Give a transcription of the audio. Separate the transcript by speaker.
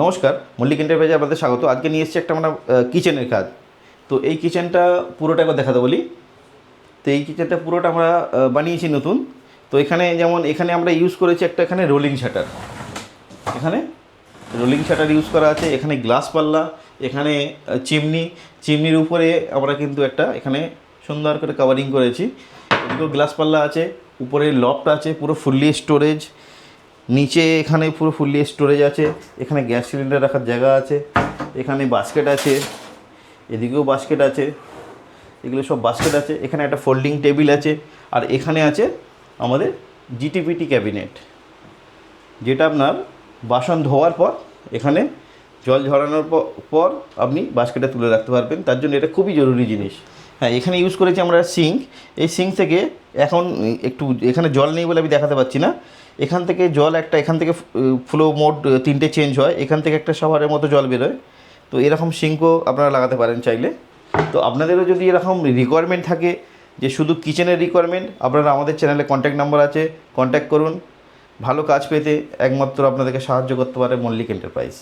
Speaker 1: নমস্কার, মল্লিক এন্টারপ্রাইজে আপনাদের স্বাগত। আজকে নিয়ে এসেছি একটা আমরা কিচেনের কাজ। তো এই কিচেনটা পুরোটা একবার দেখাতে বলি। তো এই কিচেনটা পুরোটা আমরা বানিয়েছি নতুন। তো এখানে আমরা ইউজ করেছি একটা এখানে রোলিং শাটার। এখানে রোলিং শাটার ইউজ করা আছে, এখানে গ্লাস পাল্লা, এখানে চিমনির উপরে আমরা কিন্তু একটা এখানে সুন্দর করে কাভারিং করেছি। এদিকেও গ্লাস পাল্লা আছে, উপরে লফট আছে, পুরো ফুললি স্টোরেজ। নিচে এখানে পুরো ফুললি স্টোরেজ আছে, এখানে গ্যাস সিলিন্ডার রাখার জায়গা আছে, এখানে বাস্কেট আছে, এদিকেও বাস্কেট আছে, এগুলো সব বাস্কেট আছে। এখানে একটা ফোল্ডিং টেবিল আছে, আর এখানে আছে আমাদের জিটিপিটি ক্যাবিনেট, যেটা আপনার বাসন ধোয়ার পর এখানে জল ঝরানোর পর আপনি বাস্কেটে তুলে রাখতে পারবেন। তার জন্য এটা খুবই জরুরি জিনিস। হ্যাঁ, এখানে ইউজ করেছি আমরা সিঙ্ক। এই সিঙ্ক থেকে এখন একটু এখানে জল নেই বলে আমি দেখাতে পারছি না। এখান থেকে জল এখান থেকে ফ্লো মোড 3টে চেঞ্জ হয়, এখান থেকে একটা শাওয়ারের মতো জল বেরোয়। তো এরকম সিঙ্কও আপনারা লাগাতে পারেন চাইলে। তো আপনাদেরও যদি এরকম রিকোয়ারমেন্ট থাকে যে শুধু কিচেনের রিকোয়ারমেন্ট, আপনারা আমাদের চ্যানেলে কন্ট্যাক্ট নাম্বার আছে, কন্ট্যাক্ট করুন। ভালো কাজ পেতে একমাত্র আপনাদেরকে সাহায্য করতে পারে মল্লিক এন্টারপ্রাইজ।